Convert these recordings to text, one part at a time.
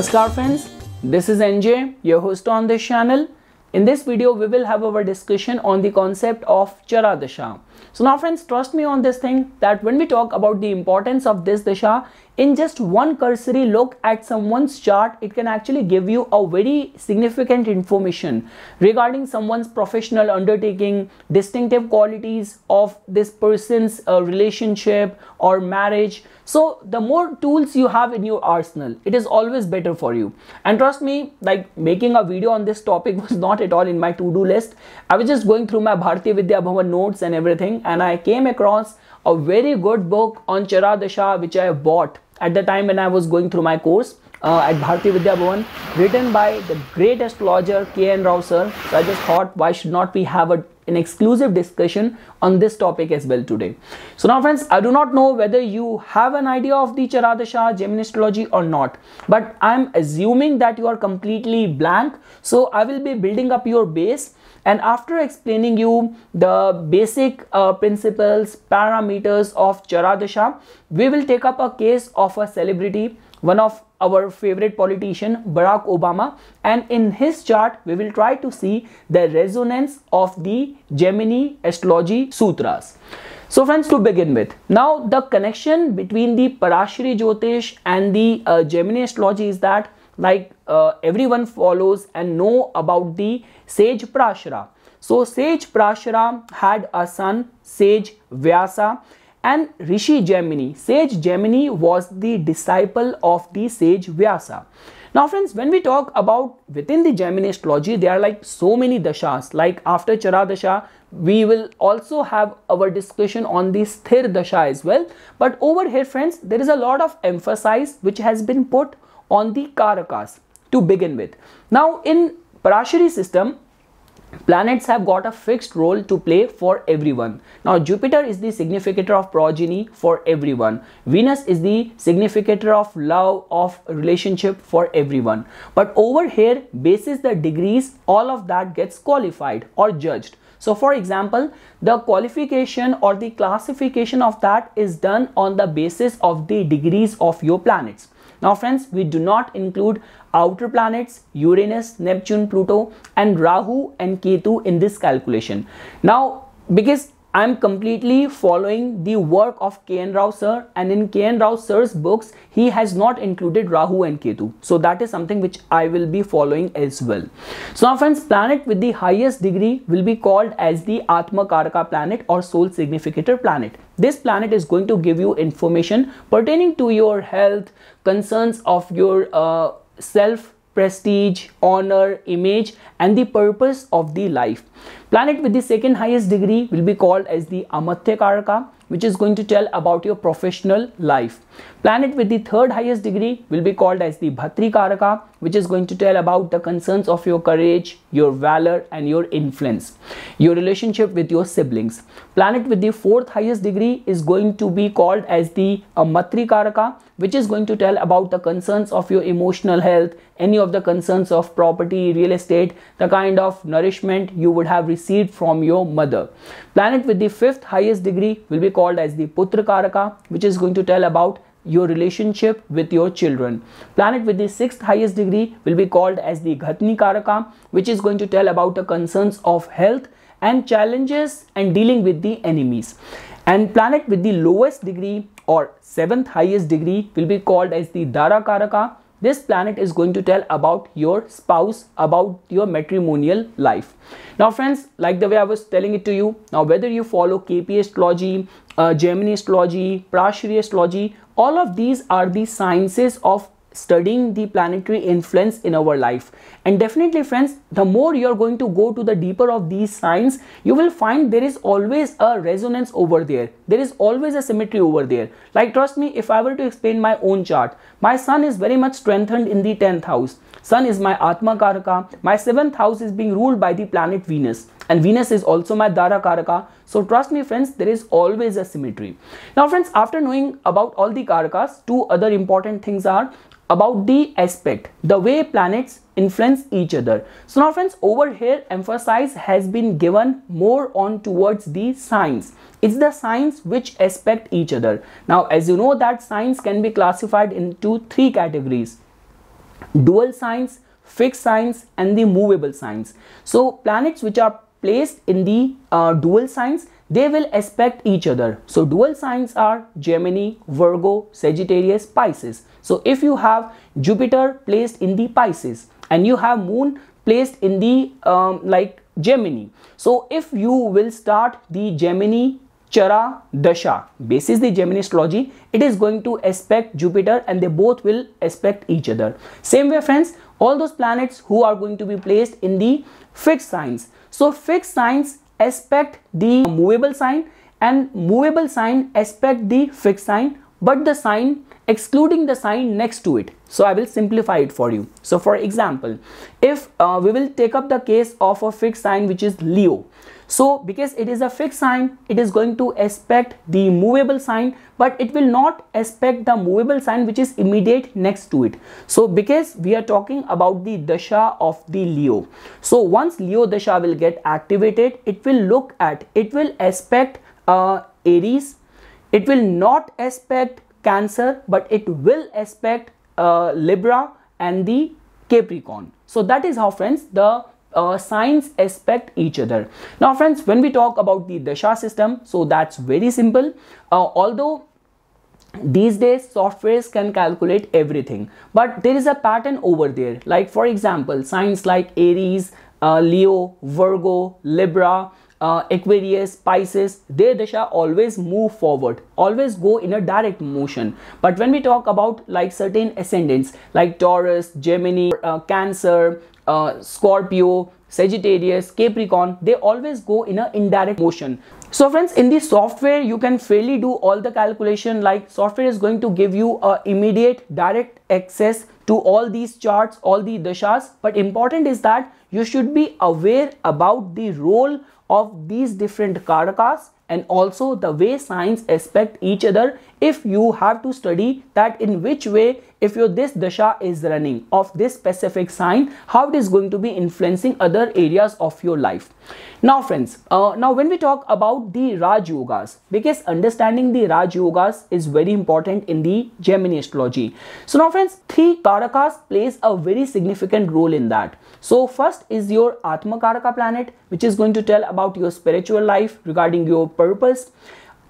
Namaskar friends, this is NJ, your host on this channel. In this video, we will have our discussion on the concept of Chara Dasha. So now friends, trust me on this thing that when we talk about the importance of this Dasha, in just one cursory look at someone's chart, it can actually give you a very significant information regarding someone's professional undertaking, distinctive qualities of this person's relationship or marriage. So the more tools you have in your arsenal, it is always better for you. And trust me, like making a video on this topic was not at all in my to-do list. I was just going through my Bharatiya Vidya Bhavan notes and everything, and I came across a very good book on Chara Dasha which I bought at the time when I was going through my course at Bharatiya Vidya Bhavan, written by the great astrologer K.N. Rao sir. So I just thought, why should not we have an exclusive discussion on this topic as well today. So now friends, I do not know whether you have an idea of the Chara Dasha, Jaimini astrology or not, but I am assuming that you are completely blank. So I will be building up your base, and after explaining you the basic principles, parameters of Chara Dasha, we will take up a case of a celebrity, one of our favorite politician, Barack Obama, and in his chart we will try to see the resonance of the Jaimini astrology sutras. So friends, to begin with, now the connection between the Parashari Jyotish and the Jaimini astrology is that everyone follows and know about the sage Parashara. So sage Parashara had a son, sage Vyasa, and Rishi Jaimini. Sage Jaimini was the disciple of the sage Vyasa. Now friends, when we talk about within the Jaimini astrology, there are like so many dashas. Like after Chara Dasha, we will also have our discussion on the Sthir Dasha as well. But over here friends, there is a lot of emphasis which has been put on the Karakas to begin with. Now in Parashari system, planets have got a fixed role to play for everyone. Now Jupiter is the significator of progeny for everyone. Venus is the significator of love, of relationship for everyone. But over here, basis the degrees, all of that gets qualified or judged. So for example, the qualification or the classification of that is done on the basis of the degrees of your planets. Now friends, we do not include outer planets, Uranus, Neptune, Pluto, and Rahu and Ketu in this calculation. Now, because I am completely following the work of K.N. Rao sir, and in K.N. Rao sir's books, he has not included Rahu and Ketu. So that is something which I will be following as well. So now friends, planet with the highest degree will be called as the Atma Karaka planet or soul significator planet. This planet is going to give you information pertaining to your health, concerns of your self, prestige, honor, image, and the purpose of the life. Planet with the second highest degree will be called as the Amatya Karaka, which is going to tell about your professional life. Planet with the third highest degree will be called as the Bhatri Karaka, which is going to tell about the concerns of your courage, your valor, and your influence, your relationship with your siblings. Planet with the fourth highest degree is going to be called as the Matri Karaka, which is going to tell about the concerns of your emotional health, any of the concerns of property, real estate, the kind of nourishment you would have received from your mother. Planet with the fifth highest degree will be called as the Putra Karaka, which is going to tell about your relationship with your children. Planet with the sixth highest degree will be called as the Ghatni Karaka, which is going to tell about the concerns of health and challenges and dealing with the enemies. And planet with the lowest degree or seventh highest degree will be called as the Dara Karaka. This planet is going to tell about your spouse, about your matrimonial life. Now friends, like the way I was telling it to you, now whether you follow KP astrology, Jaimini astrology, Parashari astrology, all of these are the sciences of studying the planetary influence in our life. And definitely friends, the more you're going to go to the deeper of these signs, you will find there is always a resonance over there. There is always a symmetry over there. Like trust me, if I were to explain my own chart, my sun is very much strengthened in the 10th house. Sun is my Atma Karaka. My 7th house is being ruled by the planet Venus. And Venus is also my Dara Karaka. So trust me friends, there is always a symmetry. Now friends, after knowing about all the Karakas, two other important things are about the aspect, the way planets influence each other. So now friends, over here emphasis has been given more on towards the signs. It's the signs which aspect each other. Now as you know that signs can be classified into three categories: dual signs, fixed signs, and the movable signs. So planets which are placed in the dual signs, they will aspect each other. So dual signs are Gemini, Virgo, Sagittarius, Pisces. So if you have Jupiter placed in the Pisces and you have Moon placed in the like Gemini, so if you will start the Jaimini Chara Dasha, basis the Gemini astrology, it is going to aspect Jupiter and they both will aspect each other. Same way friends, all those planets who are going to be placed in the fixed signs. So fixed signs aspect the movable sign and movable sign aspect the fixed sign, but the sign excluding the sign next to it. So I will simplify it for you. So for example, if we will take up the case of a fixed sign which is Leo. So because it is a fixed sign, it is going to aspect the movable sign, but it will not aspect the movable sign which is immediate next to it. So because we are talking about the Dasha of the Leo. So once Leo Dasha will get activated, it will aspect Aries. It will not aspect Cancer, but it will aspect Libra and the Capricorn. So that is how friends the signs aspect each other. Now friends, when we talk about the Dasha system, so that's very simple. Although these days softwares can calculate everything, but there is a pattern over there. Like for example, signs like Aries, Leo, Virgo, Libra, Aquarius, Pisces, their Dasha always move forward, always go in a direct motion. But when we talk about like certain ascendants like Taurus, Gemini, Cancer, Scorpio, Sagittarius, Capricorn, they always go in a indirect motion. So friends, in the software you can fairly do all the calculation, like software is going to give you a immediate direct access to all these charts, all the dashas, but important is that you should be aware about the role of these different karakas and also the way signs aspect each other. If you have to study that in which way, if your this dasha is running of this specific sign, how it is going to be influencing other areas of your life. Now friends, now when we talk about the Raj Yogas, because understanding the Raj Yogas is very important in the Jaimini astrology. So now friends, 3 karakas plays a very significant role in that. So first is your Atma Karaka planet, which is going to tell about your spiritual life regarding your purpose.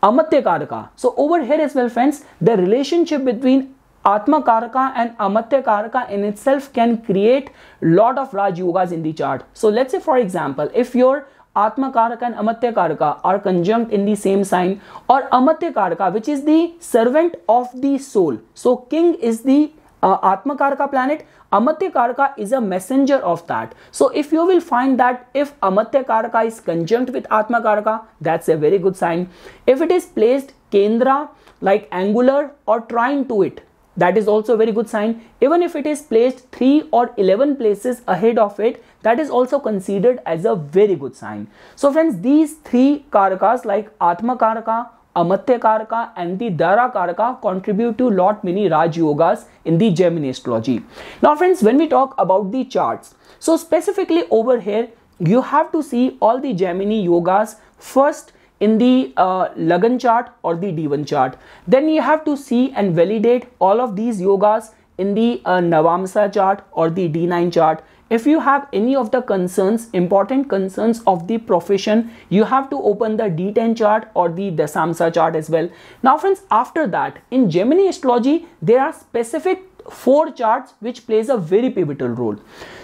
Amatya Karaka. So over here as well friends, the relationship between Atma Karaka and Amatya Karaka in itself can create lot of Raj Yogas in the chart. So let's say for example, if your Atma Karaka and Amatya Karaka are conjunct in the same sign, or Amatya Karaka, which is the servant of the soul. So king is the Atma Karaka planet, Amatya Karaka is a messenger of that. So if you will find that if Amatya Karaka is conjunct with Atma Karaka, that's a very good sign. If it is placed Kendra, like angular or trine to it, that is also a very good sign. Even if it is placed 3 or 11 places ahead of it, that is also considered as a very good sign. So friends, these 3 karakas like Atma Karaka, Amatya Karaka and the Dara Karaka contribute to lot many Raj Yogas in the Jaimini astrology. Now friends, when we talk about the charts, so specifically over here, you have to see all the Jaimini Yogas first in the Lagan chart or the D1 chart. Then you have to see and validate all of these yogas in the Navamsa chart or the D9 chart. If you have any of the concerns, important concerns of the profession, you have to open the D10 chart or the Dasamsa chart as well. Now friends, after that, in Jaimini astrology, there are specific 4 charts which plays a very pivotal role.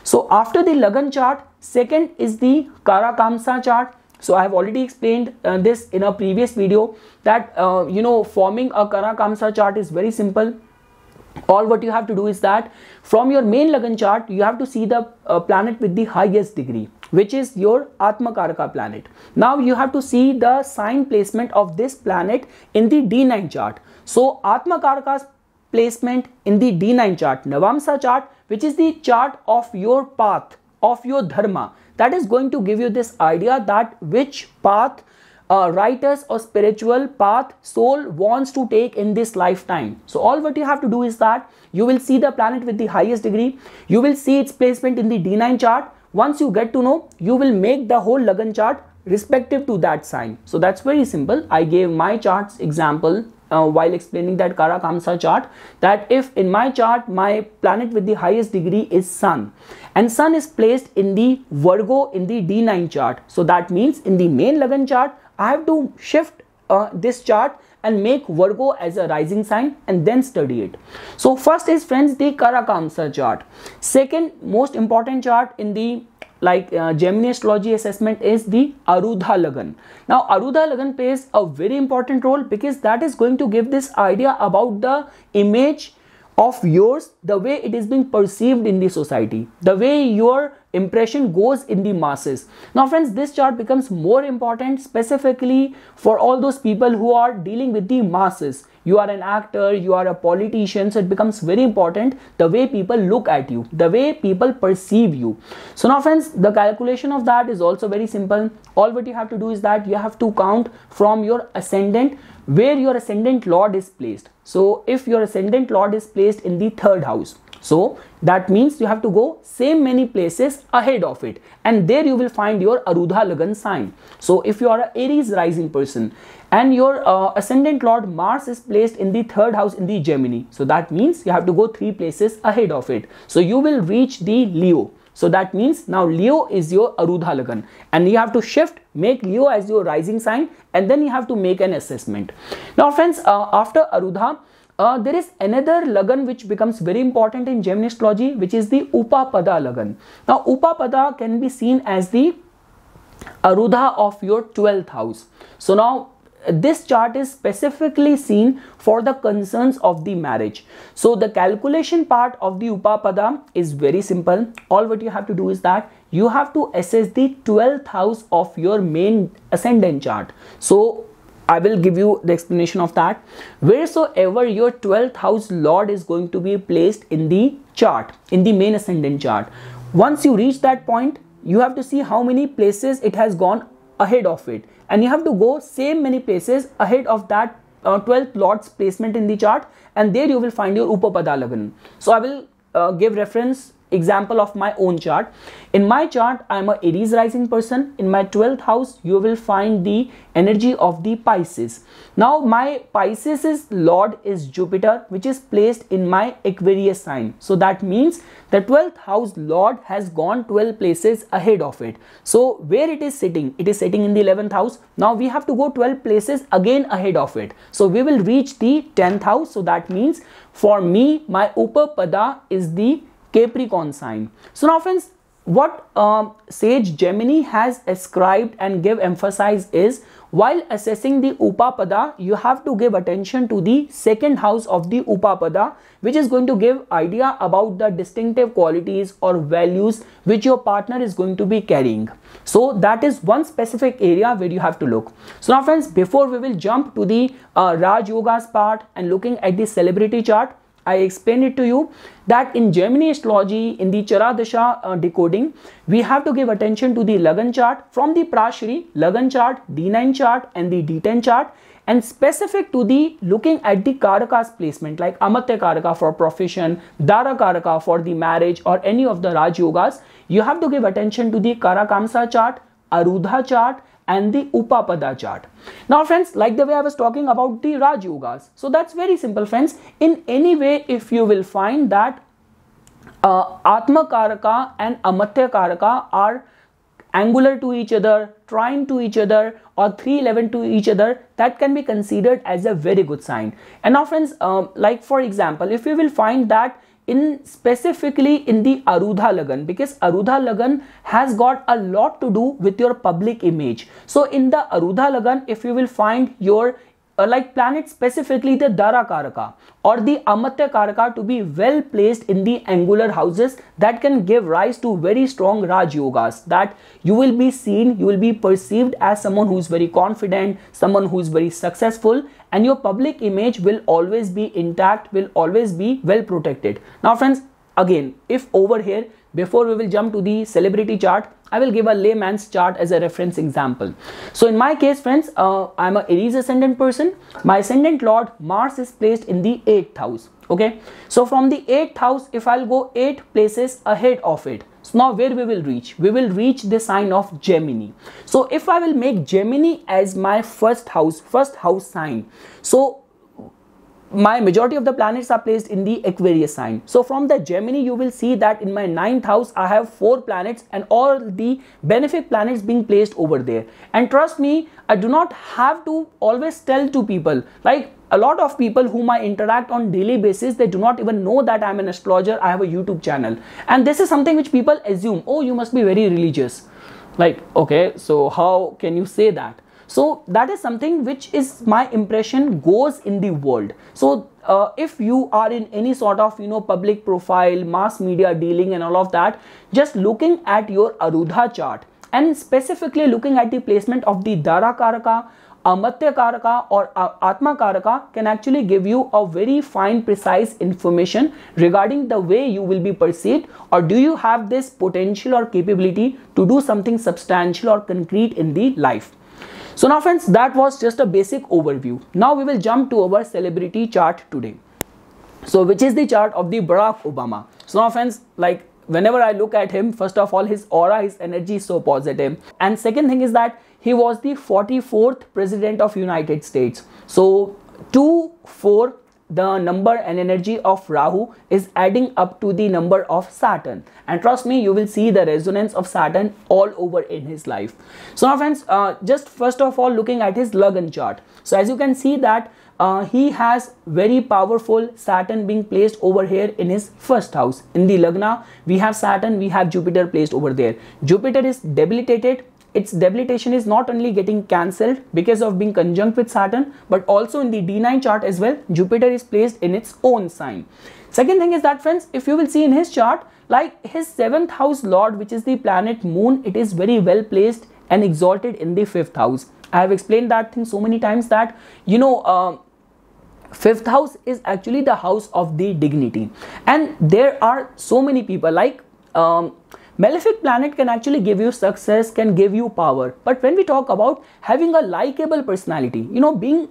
So after the Lagan chart, second is the Karakamsa chart. So I have already explained this in a previous video that forming a Karakamsa chart is very simple. All what you have to do is that from your main Lagan chart, you have to see the planet with the highest degree, which is your Atma Karaka planet. Now you have to see the sign placement of this planet in the D9 chart. So Atma Karaka's placement in the D9 chart, Navamsa chart, which is the chart of your path, of your dharma, that is going to give you this idea that which path writers or spiritual path soul wants to take in this lifetime. So all what you have to do is that you will see the planet with the highest degree, you will see its placement in the D9 chart. Once you get to know, you will make the whole Lagan chart respective to that sign. So that's very simple. I gave my charts example while explaining that Karakamsa chart, that if in my chart my planet with the highest degree is Sun, and Sun is placed in the Virgo in the D9 chart, so that means in the main Lagan chart I have to shift this chart and make Virgo as a rising sign and then study it. So first is, friends, the Karakamsa chart. Second most important chart in the Jaimini astrology assessment is the Arudha Lagan. Now Arudha Lagan plays a very important role because that is going to give this idea about the image of yours, the way it is being perceived in the society, the way your impression goes in the masses. Now friends, this chart becomes more important specifically for all those people who are dealing with the masses. You are an actor, you are a politician, so it becomes very important the way people look at you, the way people perceive you. So now friends, the calculation of that is also very simple. All what you have to do is that you have to count from your ascendant, where your ascendant lord is placed. So if your ascendant lord is placed in the 3rd house, so that means you have to go same many places ahead of it, and there you will find your Arudha Lagan sign. So if you are an Aries rising person and your ascendant lord Mars is placed in the 3rd house in the Gemini, so that means you have to go 3 places ahead of it. So you will reach the Leo. So that means now Leo is your Arudha Lagan, and you have to shift, make Leo as your rising sign, and then you have to make an assessment. Now friends, after Arudha, there is another Lagan which becomes very important in Jaimini astrology, which is the Uppa Lagan. Now Uppa can be seen as the Arudha of your 12th house. So now this chart is specifically seen for the concerns of the marriage. So the calculation part of the Uppa is very simple. All what you have to do is that you have to assess the 12th house of your main ascendant chart. So I will give you the explanation of that. Wheresoever your 12th house lord is going to be placed in the chart, in the main ascendant chart, once you reach that point, you have to see how many places it has gone ahead of it, and you have to go same many places ahead of that 12th lord's placement in the chart, and there you will find your Uppa Lagan. So I will give reference example of my own chart. In my chart, I am a Aries rising person. In my 12th house, you will find the energy of the Pisces. Now my Pisces' lord is Jupiter, which is placed in my Aquarius sign. So that means the 12th house lord has gone 12 places ahead of it. So where it is sitting in the 11th house. Now we have to go 12 places again ahead of it. So we will reach the 10th house. So that means for me, my Uppa is the Capricorn sign. So now friends, what sage Jaimini has ascribed and give emphasize is, while assessing the Uppa, you have to give attention to the 2nd house of the Uppa, which is going to give idea about the distinctive qualities or values which your partner is going to be carrying. So that is one specific area where you have to look. So now friends, before we will jump to the Raj Yogas part and looking at the celebrity chart, I explained it to you that in Jaimini astrology, in the Chara Dasha decoding, we have to give attention to the Lagan chart from the Prashri, Lagan chart, D9 chart and the D10 chart, and specific to the looking at the Karakas placement like Amatya Karaka for profession, Dara Karaka for the marriage or any of the Raj Yogas. You have to give attention to the Karakamsa chart, Arudha chart and the Uppa chart. Now friends, like the way I was talking about the Raj Yogas, so that's very simple friends. In any way, if you will find that Atma Karaka and Amatya Karaka are angular to each other, trine to each other or 311 to each other, that can be considered as a very good sign. And now friends, like for example, if you will find that specifically in the Arudha Lagan, because Arudha Lagan has got a lot to do with your public image. So in the Arudha Lagan, if you will find your like planet, specifically the Dara Karaka or the Amatya Karaka to be well placed in the angular houses, that can give rise to very strong Raj Yogas, that you will be seen, you will be perceived as someone who is very confident, someone who is very successful, and your public image will always be intact, will always be well protected. Now friends, again, if over here, before we will jump to the celebrity chart, I will give a layman's chart as a reference example. So in my case friends, I am a Aries ascendant person. My ascendant lord Mars is placed in the 8th house. Okay, so from the 8th house, if I'll go 8 places ahead of it, so now where we will reach? We will reach the sign of Gemini. So if I will make Gemini as my first house sign, so my majority of the planets are placed in the Aquarius sign. So from the Gemini, you will see that in my 9th house I have 4 planets and all the benefic planets being placed over there. And trust me, I do not have to always tell to people. Like a lot of people whom I interact on daily basis, they do not even know that I'm an astrologer, I have a YouTube channel. And this is something which people assume, oh, you must be very religious. Like, okay, so how can you say that? So that is something which is my impression goes in the world. So if you are in any sort of public profile, mass media dealing and all of that, just looking at your Arudha chart and specifically looking at the placement of the Dara Karaka, Amatya Karaka or Atma Karaka can actually give you a very fine precise information regarding the way you will be perceived, or do you have this potential or capability to do something substantial or concrete in the life. So now friends, that was just a basic overview. Now we will jump to our celebrity chart today. So which is the chart of the Barack Obama. So now friends, like whenever I look at him, first of all, his aura, his energy is so positive. And second thing is that he was the 44th president of United States. So 2-4, the number and energy of Rahu is adding up to the number of Saturn, and trust me, you will see the resonance of Saturn all over in his life. So now friends, just first of all looking at his Lagan chart. So as you can see that he has very powerful Saturn being placed over here in his first house. In the Lagna, we have Saturn, we have Jupiter placed over there. Jupiter is debilitated. Its debilitation is not only getting cancelled because of being conjunct with Saturn, but also in the D9 chart as well, Jupiter is placed in its own sign. Second thing is that friends, if you will see in his chart, like his 7th house lord, which is the planet Moon, it is very well placed and exalted in the 5th house. I have explained that thing so many times that 5th house is actually the house of the dignity, and there are so many people like malefic planet can actually give you success, can give you power. But when we talk about having a likable personality, being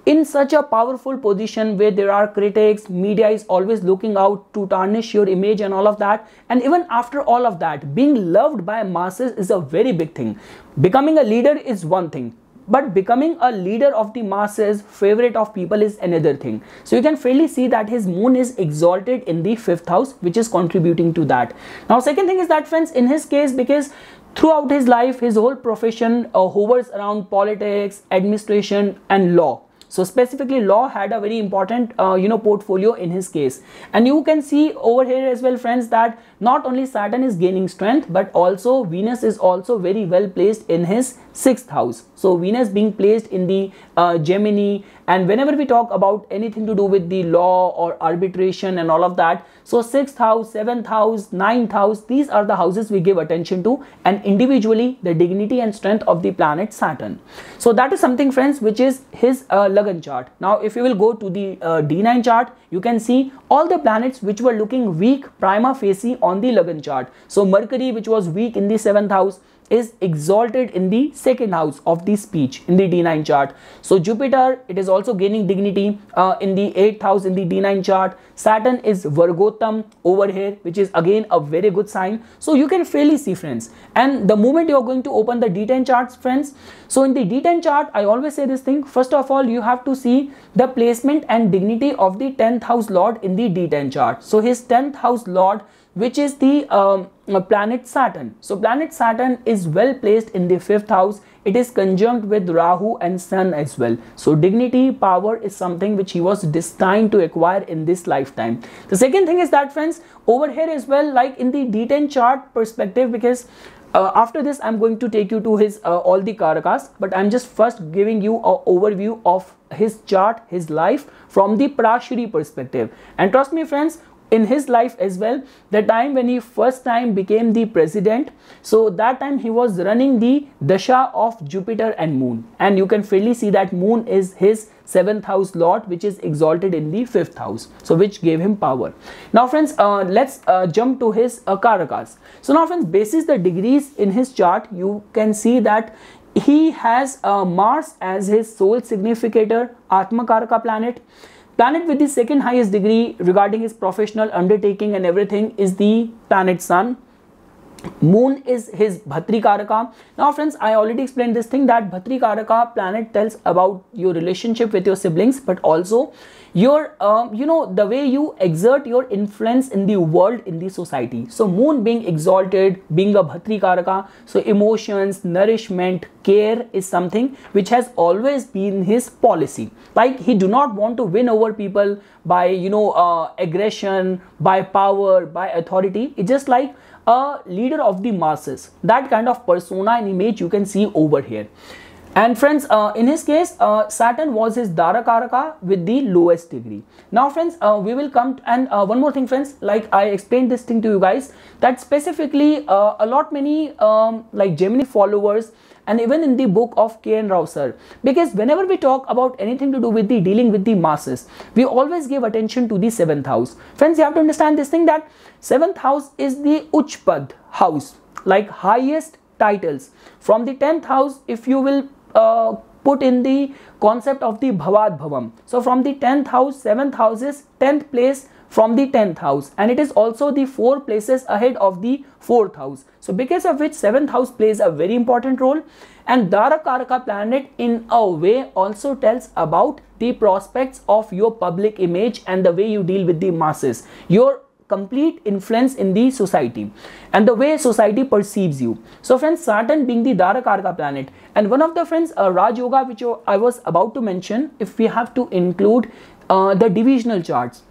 in such a powerful position where there are critics, media is always looking out to tarnish your image and all of that. And even after all of that, being loved by masses is a very big thing. Becoming a leader is one thing, but becoming a leader of the masses, favorite of people is another thing. So you can fairly see that his moon is exalted in the 5th house, which is contributing to that. Now second thing is that friends, in his case, because throughout his life, his whole profession hovers around politics, administration and law. So specifically law had a very important portfolio in his case. And you can see over here as well friends that not only Saturn is gaining strength, but also Venus is also very well placed in his 6th house. So Venus being placed in the Gemini, and whenever we talk about anything to do with the law or arbitration and all of that, so 6th house, 7th house, 9th house, these are the houses we give attention to, and individually the dignity and strength of the planet Saturn. So that is something friends which is his Lagan chart. Now if you will go to the D9 chart, you can see all the planets which were looking weak prima facie on the Lagan chart. So Mercury, which was weak in the 7th house, is exalted in the 2nd house of the speech in the D9 chart. So Jupiter, it is also gaining dignity in the 8th house in the D9 chart. Saturn is Vargotam over here, which is again a very good sign. So you can fairly see friends, and the moment you are going to open the D10 charts friends, so in the D10 chart I always say this thing, first of all you have to see the placement and dignity of the 10th house lord in the D10 chart. So his 10th house lord, which is the planet Saturn. So planet Saturn is well placed in the 5th house. It is conjunct with Rahu and Sun as well. So dignity, power is something which he was destined to acquire in this lifetime. The second thing is that friends, over here as well, like in the D10 chart perspective, because after this I'm going to take you to his all the Karakas, but I'm just first giving you an overview of his chart, his life from the Parashari perspective. And trust me friends, in his life as well, the time when he first time became the president, so that time he was running the Dasha of Jupiter and Moon, and you can fairly see that Moon is his 7th house lord, which is exalted in the 5th house, so which gave him power. Now friends, let's jump to his Karakas. So now friends, basis the degrees in his chart, you can see that he has Mars as his sole significator, Atma Karaka planet. Planet with the 2nd highest degree regarding his professional undertaking and everything is the planet Sun. Moon is his Bhatri Karaka. Now friends, I already explained this thing that Bhatri Karaka planet tells about your relationship with your siblings, but also your the way you exert your influence in the world, in the society. So Moon being exalted, being a Bhatri Karaka, so emotions, nourishment, care is something which has always been his policy. Like he do not want to win over people by aggression, by power, by authority. It's just like a leader of the masses. That kind of persona and image you can see over here. And friends, in his case, Saturn was his Dara Karaka with the lowest degree. Now friends, we will come and one more thing friends, like I explained this thing to you guys, that specifically a lot many like Gemini followers, and even in the book of K.N. Rao sir, because whenever we talk about anything to do with the dealing with the masses, we always give attention to the 7th house. Friends, you have to understand this thing that 7th house is the Uchpad house, like highest titles. From the 10th house, if you will put in the concept of the Bhavad Bhavam. So from the 10th house, 7th house is 10th place from the 10th house, and it is also the 4 places ahead of the 4th house. So because of which 7th house plays a very important role, and Dara Karaka planet in a way also tells about the prospects of your public image and the way you deal with the masses, your complete influence in the society and the way society perceives you. So friends, Saturn being the Dara Karaka planet, and one of the friends Raj Yoga which I was about to mention, if we have to include the divisional charts.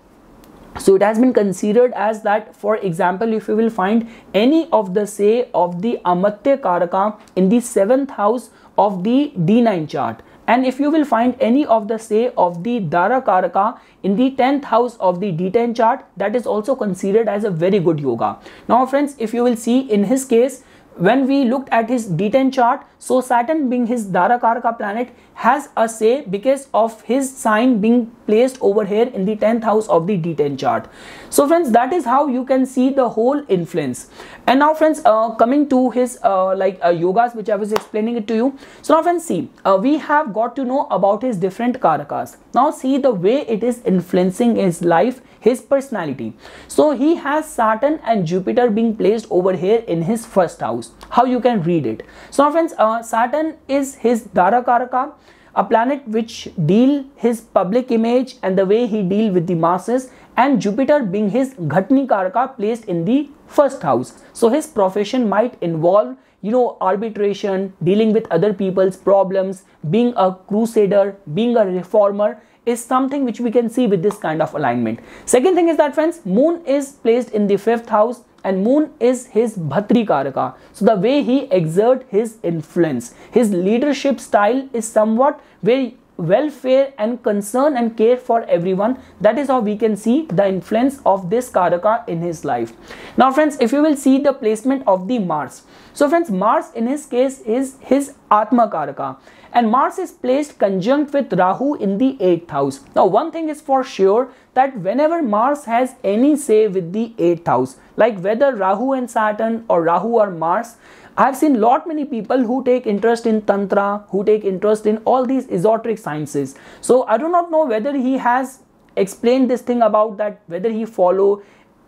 So it has been considered as that, for example, if you will find any of the say of the Amatya Karaka in the 7th house of the D9 chart, and if you will find any of the say of the Dara Karaka in the 10th house of the D10 chart, that is also considered as a very good yoga. Now friends, if you will see in his case, when we looked at his D10 chart, so Saturn being his Dara Karaka planet has a say because of his sign being placed over here in the 10th house of the D10 chart. So friends, that is how you can see the whole influence. And now friends, coming to his yogas which I was explaining it to you. So now friends, see, we have got to know about his different Karakas. Now see the way it is influencing his life, his personality. So he has Saturn and Jupiter being placed over here in his first house. How you can read it? So now friends, Saturn is his Dara Karaka, a planet which deal his public image and the way he deal with the masses, and Jupiter being his Ghatni Karaka placed in the first house. So his profession might involve arbitration, dealing with other people's problems, being a crusader, being a reformer is something which we can see with this kind of alignment. Second thing is that friends, Moon is placed in the 5th house, and Moon is his Bhatri Karaka. So the way he exerts his influence, his leadership style is somewhat very welfare and concern and care for everyone. That is how we can see the influence of this Karaka in his life. Now friends, if you will see the placement of the Mars. So friends, Mars in his case is his Atma Karaka, and Mars is placed conjunct with Rahu in the 8th house. Now one thing is for sure, that whenever Mars has any say with the 8th house, like whether Rahu and Saturn or Rahu or Mars, I have seen lot many people who take interest in Tantra, who take interest in all these esoteric sciences. So I do not know whether he has explained this thing about that, whether he follow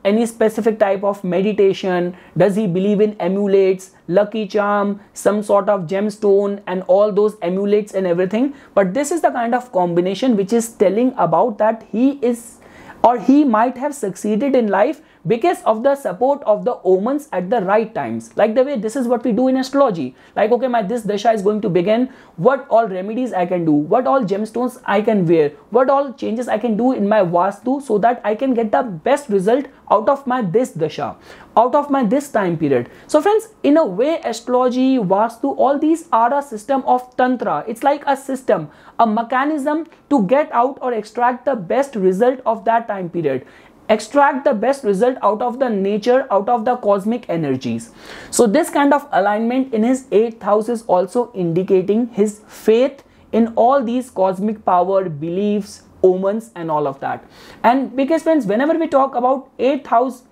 any specific type of meditation, does he believe in amulets, lucky charm, some sort of gemstone and all those amulets and everything. But this is the kind of combination which is telling about that he is, or he might have succeeded in life because of the support of the omens at the right times. Like the way this is what we do in astrology. Like, okay, this dasha is going to begin, what all remedies I can do, what all gemstones I can wear, what all changes I can do in my vastu so that I can get the best result out of my this dasha, out of my this time period. So friends, in a way, astrology, vastu, all these are a system of tantra. It's like a system, a mechanism to get out or extract the best result of that time period, extract the best result out of the nature, out of the cosmic energies. So this kind of alignment in his 8th house is also indicating his faith in all these cosmic power, beliefs, omens and all of that. And because friends, whenever we talk about 8th house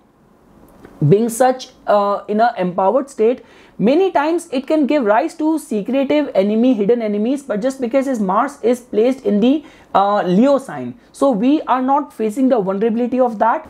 being such in an empowered state, many times it can give rise to secretive enemy, hidden enemies, but just because his Mars is placed in the Leo sign, so we are not facing the vulnerability of that.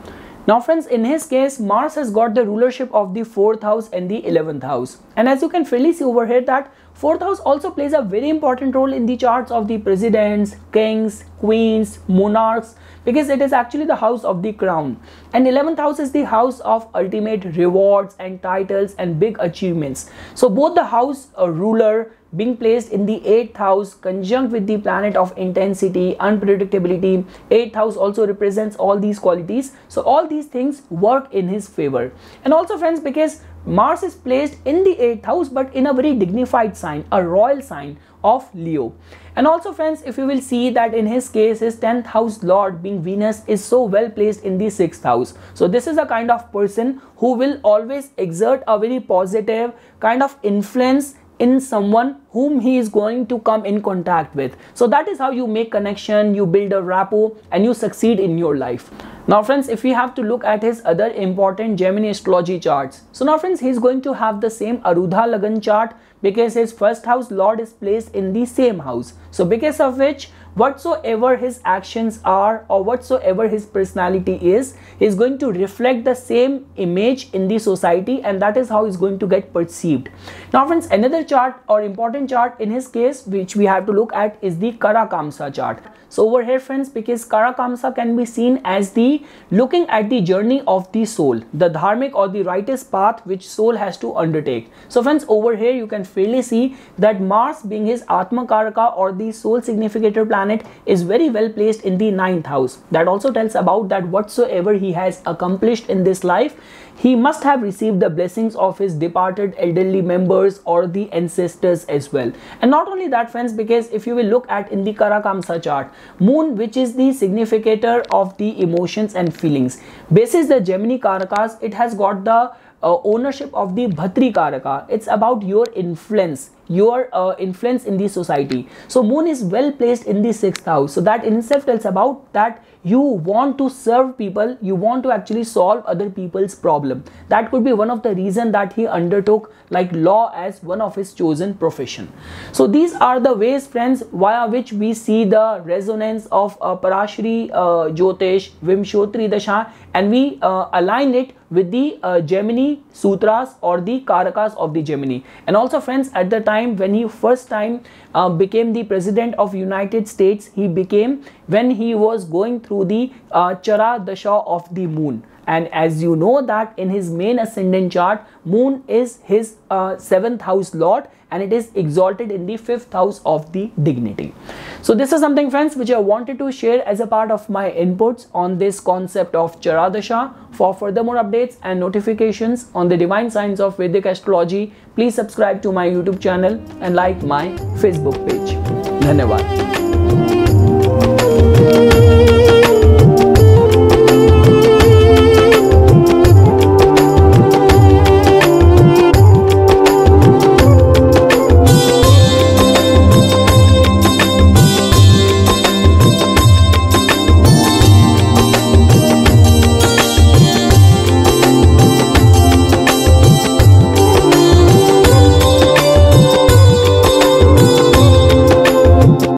Now friends, in his case, Mars has got the rulership of the 4th house and the 11th house. And as you can freely see over here that 4th house also plays a very important role in the charts of the presidents, kings, queens, monarchs, because it is actually the house of the crown. And 11th house is the house of ultimate rewards and titles and big achievements. So both the house ruler being placed in the 8th house conjunct with the planet of intensity, unpredictability. 8th house also represents all these qualities. So all these things work in his favor. And also friends, because Mars is placed in the 8th house but in a very dignified sign, a royal sign of Leo. And also friends, if you will see that in his case, his 10th house lord being Venus is so well placed in the 6th house. So this is a kind of person who will always exert a very positive kind of influence in someone whom he is going to come in contact with. So that is how you make connection, you build a rapport, and you succeed in your life. Now friends, if we have to look at his other important Jaimini astrology charts. So now friends, he is going to have the same Arudha Lagan chart because his 1st house lord is placed in the same house. So because of which, whatsoever his actions are or whatsoever his personality is going to reflect the same image in the society, and that is how he's going to get perceived. Now friends, another chart or important chart in his case which we have to look at is the Karakamsa chart. So over here friends, because Karakamsa can be seen as the looking at the journey of the soul, the dharmic or the righteous path which soul has to undertake. So friends, over here you can fairly see that Mars being his Atma Karaka or the soul significator planet is very well placed in the 9th house. That also tells about that whatsoever he has accomplished in this life, he must have received the blessings of his departed elderly members or the ancestors as well. And not only that friends, because if you will look at in the Karakamsa chart, Moon, which is the significator of the emotions and feelings, basis the Jaimini Karakas, it has got the ownership of the Bhatri Karaka. It's about your influence in the society. So Moon is well placed in the 6th house. So that in itself tells about that you want to serve people, you want to actually solve other people's problem. That could be one of the reasons that he undertook like law as one of his chosen profession. So these are the ways friends via which we see the resonance of Parashari Jyotish Vimshotri Dasha, and we align it with the Jaimini Sutras or the Karakas of the Jaimini. And also friends, at the time when he first time became the president of United States, he became when he was going through the Chara Dasha of the moon. And as you know that in his main ascendant chart, Moon is his 7th house lord and it is exalted in the 5th house of the dignity. So this is something friends which I wanted to share as a part of my inputs on this concept of Chara Dasha. For further more updates and notifications on the divine science of Vedic astrology, please subscribe to my YouTube channel and like my Facebook page. Dhanyavad.